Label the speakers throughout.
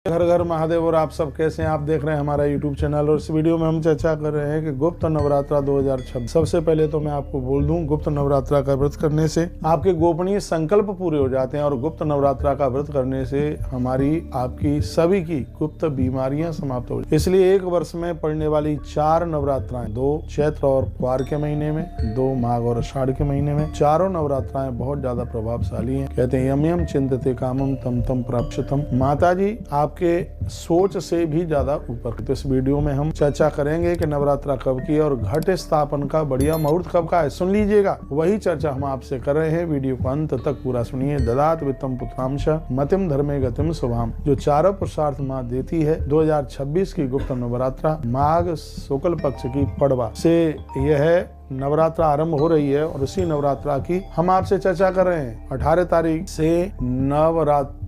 Speaker 1: घर घर महादेव। और आप सब कैसे हैं? आप देख रहे हैं हमारा YouTube चैनल और इस वीडियो में हम चर्चा कर रहे हैं कि गुप्त नवरात्रा 2026। सबसे पहले तो मैं आपको बोल दूं, गुप्त नवरात्रा का व्रत करने से आपके गोपनीय संकल्प पूरे हो जाते हैं और गुप्त नवरात्रा का व्रत करने से हमारी आपकी सभी की गुप्त बीमारियां समाप्त हो जाती। इसलिए एक वर्ष में पड़ने वाली 4 नवरात्राएं, 2 चैत्र और क्वार के महीने में, 2 माघ और आषाढ़ के महीने में, चारों नवरात्राएं बहुत ज्यादा प्रभावशाली हैं। कहते हैं यम यम चिंतते कामम तम तम प्राप्स्यतम। माता जी आपके सोच से भी ज्यादा ऊपर। तो इस वीडियो में हम चर्चा करेंगे कि नवरात्रा कब की है और घट स्थापन का बढ़िया मुहूर्त कब का है। सुन लीजिएगा, वही चर्चा हम आपसे कर रहे हैं। वीडियो को अंत तक पूरा सुनिए। ददात वित्तम पुत्रांश मतिम धर्मे गतिम शुभाम, जो चारों पुरुषार्थ माँ देती है। 2026 की गुप्त नवरात्रा माघ शुक्ल पक्ष की पड़वा से यह नवरात्रा आरंभ हो रही है और उसी नवरात्रा की हम आपसे चर्चा कर रहे हैं। 18 तारीख से नवरात्रा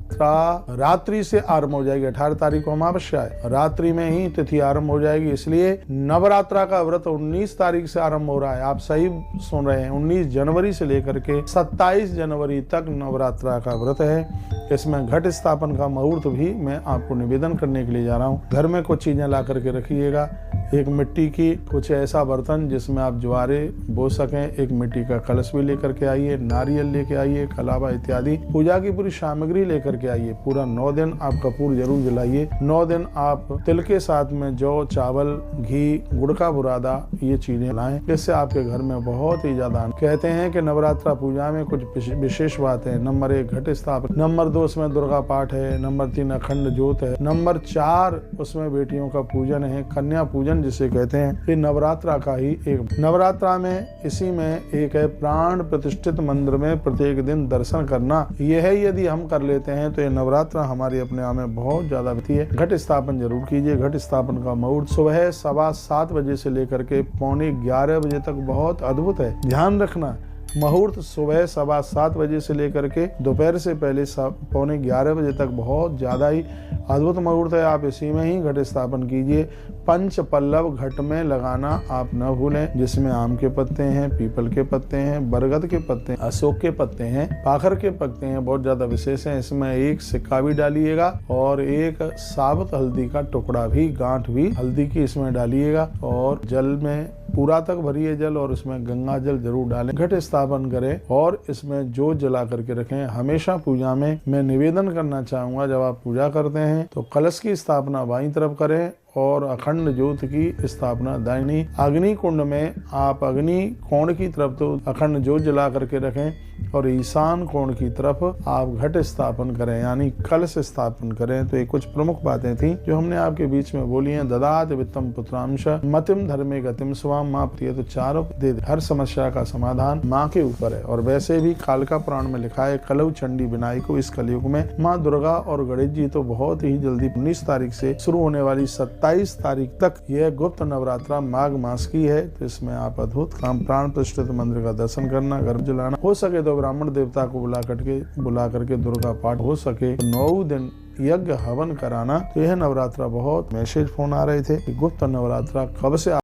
Speaker 1: रात्रि से आरंभ हो जाएगी। 18 तारीख को अमावस्या है, रात्रि में ही तिथि आरंभ हो जाएगी। इसलिए नवरात्रा का व्रत 19 तारीख से आरंभ हो रहा है। आप सही सुन रहे हैं, 19 जनवरी से लेकर के 27 जनवरी तक नवरात्रा का व्रत है। इसमें घट स्थापन का मुहूर्त भी मैं आपको निवेदन करने के लिए जा रहा हूँ। घर में कुछ चीजें ला करके रखिएगा। एक मिट्टी की कुछ ऐसा बर्तन जिसमें आप ज्वारे बो सकें, एक मिट्टी का कलश भी लेकर के आइए, नारियल लेके आइए, कलावा इत्यादि पूजा की पूरी सामग्री लेकर के आइए। पूरा 9 दिन आप कपूर जरूर जलाइए। 9 दिन आप तिल के साथ में जौ, चावल, घी, गुड़ का बुरादा ये चीजें लाएं। इससे आपके घर में बहुत ही ज्यादा। कहते हैं कि नवरात्रा पूजा में कुछ विशेष बात है। नंबर 1 घट स्थापन, नंबर 2 उसमें दुर्गा पाठ है, नंबर 3 अखंड ज्योत है, नंबर 4 उसमें बेटियों का पूजन है, कन्या पूजन जिसे कहते हैं। ये नवरात्रा का ही एक नवरात्रा में इसी में एक है प्राण प्रतिष्ठित मंदिर में प्रत्येक दिन दर्शन करना। यह यदि हम कर लेते हैं तो ये नवरात्रा हमारी अपने आप में बहुत ज्यादा होती है। घट स्थापन जरूर कीजिए। घट स्थापन का मुहूर्त सुबह 7:15 बजे से लेकर के 11:45 बजे तक बहुत अद्भुत है। ध्यान रखना, मुहूर्त सुबह 7:15 बजे से लेकर के दोपहर से पहले 11:45 बजे तक बहुत ज्यादा ही अद्भुत मुहूर्त है। आप इसी में ही घट स्थापन कीजिए। पंच पल्लव घट में लगाना आप न भूलें, जिसमें आम के पत्ते हैं, पीपल के पत्ते हैं, बरगद के पत्ते हैं, अशोक के पत्ते हैं, पाखर के पत्ते हैं, बहुत ज्यादा विशेष है। इसमें एक सिक्का भी डालिएगा और एक साबुत हल्दी का टुकड़ा भी, गांठ भी हल्दी की इसमें डालिएगा और जल में पूरा तक भरिए जल और उसमें गंगा जल जरूर डालें। घट स्थापन करें और इसमें जोत जला करके रखें। हमेशा पूजा में मैं निवेदन करना चाहूंगा, जब आप पूजा करते हैं तो कलश की स्थापना बाईं तरफ करें और अखंड ज्योत की स्थापना दाहिनी। अग्नि कुंड में आप अग्नि कोण की तरफ तो अखंड ज्योत जला करके रखें और ईशान कोण की तरफ आप घट स्थापन करें, यानी कलश स्थापन करें। तो ये कुछ प्रमुख बातें थी जो हमने आपके बीच में बोली हैं। ददात वित्तम पुत्रांश मतिम धर्मे गतिम स्वाम। माँ प्रिय तो चारों दे दे। हर समस्या का समाधान माँ के ऊपर है। और वैसे भी कालिका पुराण में लिखा है, कलौ चंडी विनायक को। इस कलयुग में माँ दुर्गा और गणेश जी तो बहुत ही जल्दी 19 तारीख से शुरू होने वाली 27 तारीख तक यह गुप्त नवरात्रा माघ मास की है। तो इसमें आप अद्भुत काम प्राण प्रतिष्ठित मंदिर का दर्शन करना, घर जलाना, हो सके तो ब्राह्मण देवता को बुला करके दुर्गा पाठ, हो सके तो 9 दिन यज्ञ हवन कराना। तो यह नवरात्रा बहुत मैसेज फोन आ रहे थे कि गुप्त नवरात्रा कब से